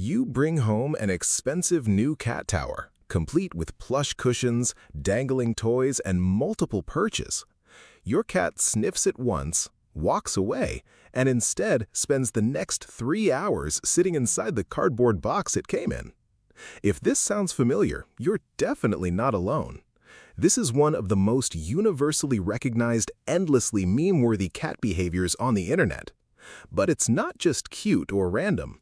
You bring home an expensive new cat tower, complete with plush cushions, dangling toys, and multiple perches. Your cat sniffs it once, walks away, and instead spends the next 3 hours sitting inside the cardboard box it came in. If this sounds familiar, you're definitely not alone. This is one of the most universally recognized, endlessly meme-worthy cat behaviors on the internet. But it's not just cute or random.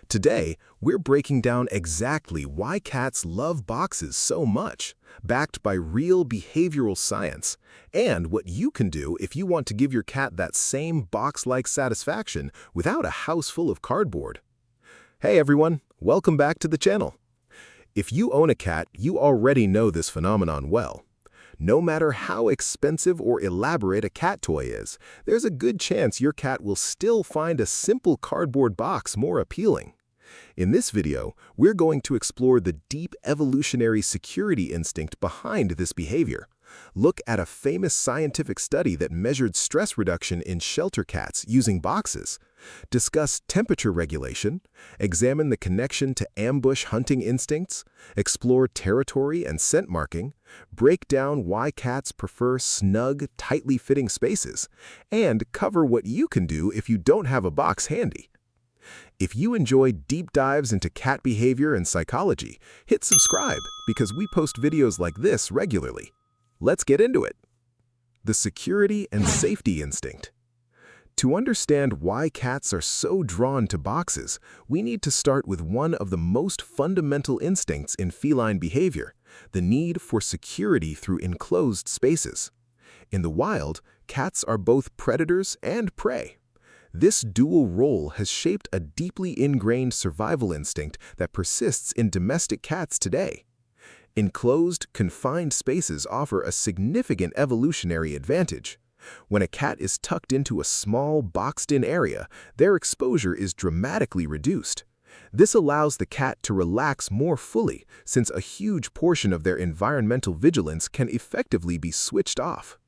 Today, we're breaking down exactly why cats love boxes so much, backed by real behavioral science, and what you can do if you want to give your cat that same box-like satisfaction without a house full of cardboard. Hey everyone, welcome back to the channel. If you own a cat, you already know this phenomenon well. No matter how expensive or elaborate a cat toy is, there's a good chance your cat will still find a simple cardboard box more appealing. In this video, we're going to explore the deep evolutionary security instinct behind this behavior. Look at a famous scientific study that measured stress reduction in shelter cats using boxes. Discuss temperature regulation, examine the connection to ambush hunting instincts, explore territory and scent marking, break down why cats prefer snug, tightly fitting spaces, and cover what you can do if you don't have a box handy. If you enjoy deep dives into cat behavior and psychology, hit subscribe because we post videos like this regularly. Let's get into it. The security and safety instinct. To understand why cats are so drawn to boxes, we need to start with one of the most fundamental instincts in feline behavior, the need for security through enclosed spaces. In the wild, cats are both predators and prey. This dual role has shaped a deeply ingrained survival instinct that persists in domestic cats today. Enclosed, confined spaces offer a significant evolutionary advantage. When a cat is tucked into a small, boxed-in area, their exposure is dramatically reduced. This allows the cat to relax more fully, since a huge portion of their environmental vigilance can effectively be switched off.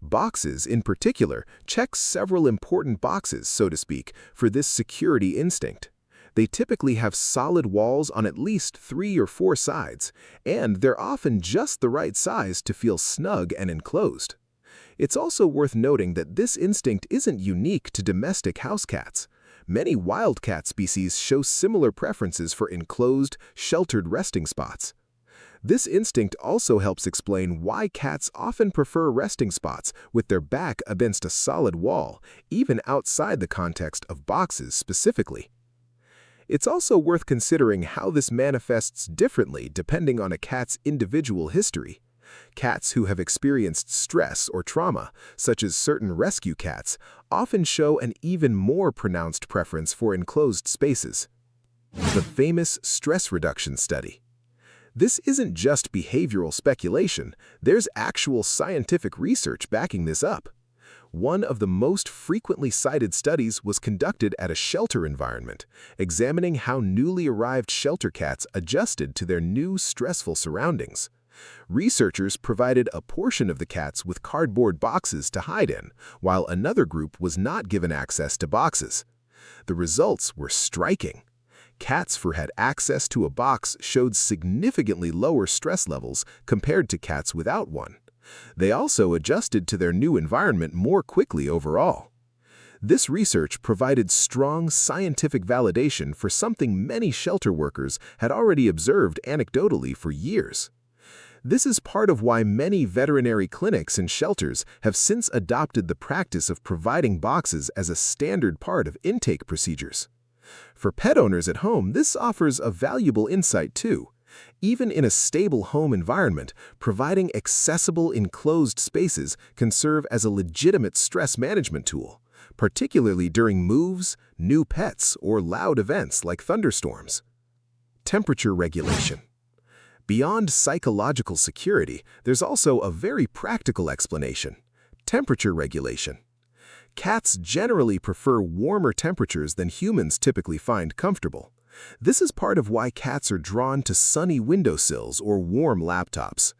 Boxes, in particular, check several important boxes, so to speak, for this security instinct. They typically have solid walls on at least 3 or 4 sides, and they're often just the right size to feel snug and enclosed. It's also worth noting that this instinct isn't unique to domestic house cats. Many wildcat species show similar preferences for enclosed, sheltered resting spots. This instinct also helps explain why cats often prefer resting spots with their back against a solid wall, even outside the context of boxes specifically. It's also worth considering how this manifests differently depending on a cat's individual history. Cats who have experienced stress or trauma, such as certain rescue cats, often show an even more pronounced preference for enclosed spaces. The famous stress reduction study. This isn't just behavioral speculation, there's actual scientific research backing this up. One of the most frequently cited studies was conducted at a shelter environment, examining how newly arrived shelter cats adjusted to their new stressful surroundings. Researchers provided a portion of the cats with cardboard boxes to hide in, while another group was not given access to boxes. The results were striking. Cats who had access to a box showed significantly lower stress levels compared to cats without one. They also adjusted to their new environment more quickly overall. This research provided strong scientific validation for something many shelter workers had already observed anecdotally for years. This is part of why many veterinary clinics and shelters have since adopted the practice of providing boxes as a standard part of intake procedures. For pet owners at home, this offers a valuable insight too. Even in a stable home environment, providing accessible enclosed spaces can serve as a legitimate stress management tool, particularly during moves, new pets, or loud events like thunderstorms. Temperature regulation. Beyond psychological security, there's also a very practical explanation: temperature regulation. Cats generally prefer warmer temperatures than humans typically find comfortable. This is part of why cats are drawn to sunny windowsills or warm laptops.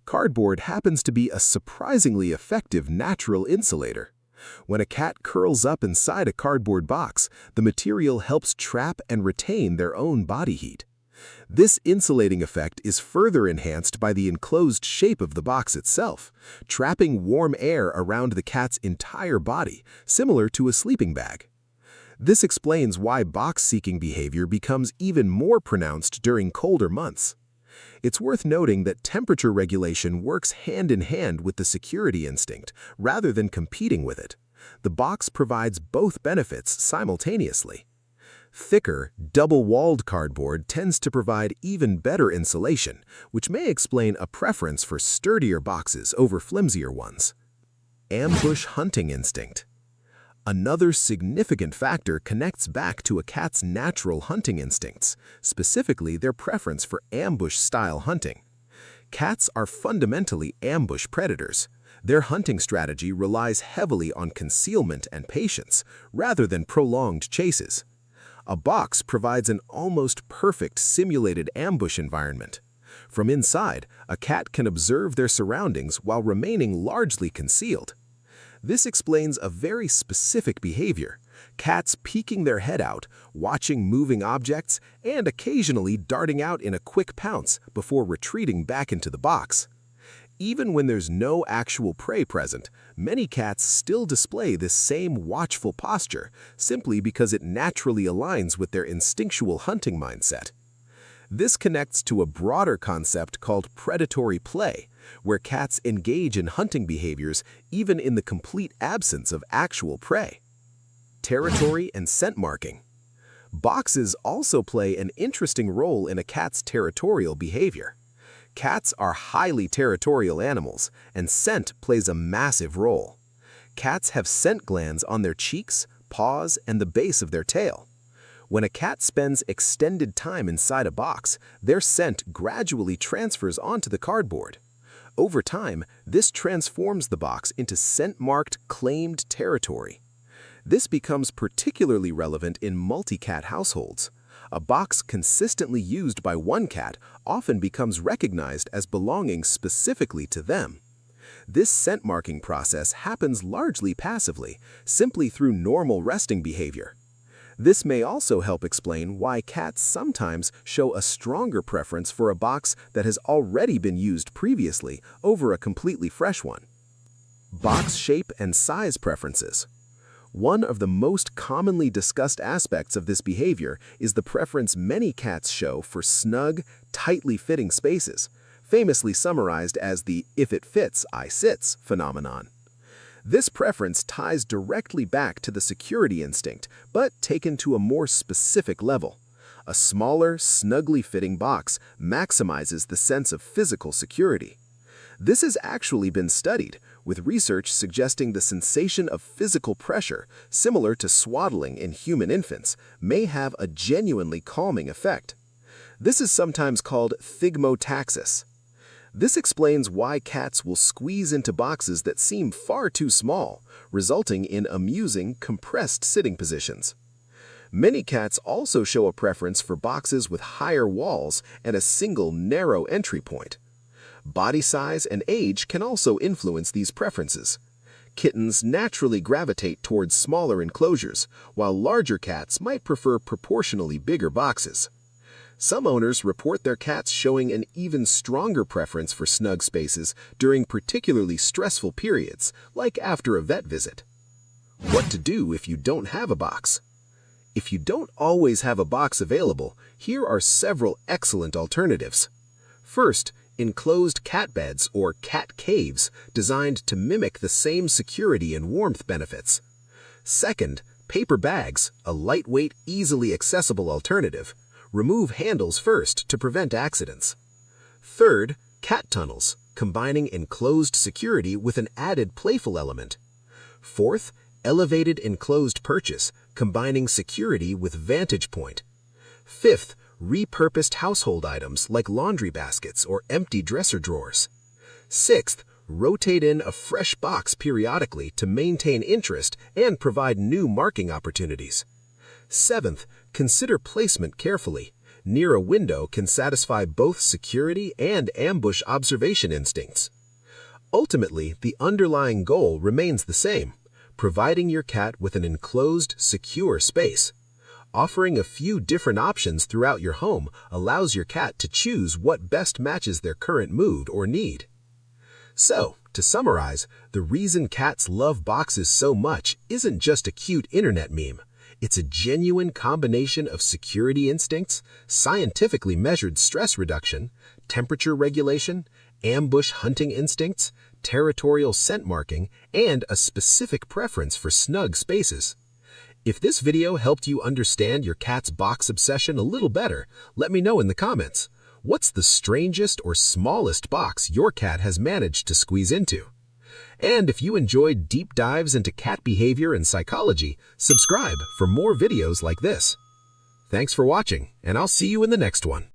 Cardboard happens to be a surprisingly effective natural insulator. When a cat curls up inside a cardboard box, the material helps trap and retain their own body heat. This insulating effect is further enhanced by the enclosed shape of the box itself, trapping warm air around the cat's entire body, similar to a sleeping bag. This explains why box-seeking behavior becomes even more pronounced during colder months. It's worth noting that temperature regulation works hand in hand with the security instinct, rather than competing with it. The box provides both benefits simultaneously. Thicker, double-walled cardboard tends to provide even better insulation, which may explain a preference for sturdier boxes over flimsier ones. Ambush hunting instinct. Another significant factor connects back to a cat's natural hunting instincts, specifically their preference for ambush-style hunting. Cats are fundamentally ambush predators. Their hunting strategy relies heavily on concealment and patience, rather than prolonged chases. A box provides an almost perfect simulated ambush environment. From inside, a cat can observe their surroundings while remaining largely concealed. This explains a very specific behavior: cats peeking their head out, watching moving objects, and occasionally darting out in a quick pounce before retreating back into the box. Even when there's no actual prey present, many cats still display this same watchful posture simply because it naturally aligns with their instinctual hunting mindset. This connects to a broader concept called predatory play, where cats engage in hunting behaviors even in the complete absence of actual prey. Territory and scent marking. Boxes also play an interesting role in a cat's territorial behavior. Cats are highly territorial animals, and scent plays a massive role. Cats have scent glands on their cheeks, paws, and the base of their tail. When a cat spends extended time inside a box, their scent gradually transfers onto the cardboard. Over time, this transforms the box into scent-marked, claimed territory. This becomes particularly relevant in multi-cat households. A box consistently used by one cat often becomes recognized as belonging specifically to them. This scent marking process happens largely passively, simply through normal resting behavior. This may also help explain why cats sometimes show a stronger preference for a box that has already been used previously over a completely fresh one. Box shape and size preferences. One of the most commonly discussed aspects of this behavior is the preference many cats show for snug, tightly fitting spaces, famously summarized as the "if it fits, I sits" phenomenon. This preference ties directly back to the security instinct, but taken to a more specific level. A smaller, snugly fitting box maximizes the sense of physical security. This has actually been studied, with research suggesting the sensation of physical pressure, similar to swaddling in human infants, may have a genuinely calming effect. This is sometimes called thigmotaxis. This explains why cats will squeeze into boxes that seem far too small, resulting in amusing, compressed sitting positions. Many cats also show a preference for boxes with higher walls and a single narrow entry point. Body size and age can also influence these preferences. Kittens naturally gravitate towards smaller enclosures, while larger cats might prefer proportionally bigger boxes. Some owners report their cats showing an even stronger preference for snug spaces during particularly stressful periods, like after a vet visit. What to do if you don't have a box? If you don't always have a box available, here are several excellent alternatives. First, enclosed cat beds or cat caves designed to mimic the same security and warmth benefits. Second, paper bags, a lightweight, easily accessible alternative. Remove handles first to prevent accidents. Third, cat tunnels, combining enclosed security with an added playful element. Fourth, elevated enclosed perches, combining security with vantage point. Fifth, repurposed household items like laundry baskets or empty dresser drawers. Sixth, rotate in a fresh box periodically to maintain interest and provide new marking opportunities. Seventh, consider placement carefully. Near a window can satisfy both security and ambush observation instincts. Ultimately, the underlying goal remains the same: providing your cat with an enclosed, secure space. Offering a few different options throughout your home allows your cat to choose what best matches their current mood or need. So, to summarize, the reason cats love boxes so much isn't just a cute internet meme. It's a genuine combination of security instincts, scientifically measured stress reduction, temperature regulation, ambush hunting instincts, territorial scent marking, and a specific preference for snug spaces. If this video helped you understand your cat's box obsession a little better, let me know in the comments. What's the strangest or smallest box your cat has managed to squeeze into? And if you enjoyed deep dives into cat behavior and psychology, subscribe for more videos like this. Thanks for watching, and I'll see you in the next one.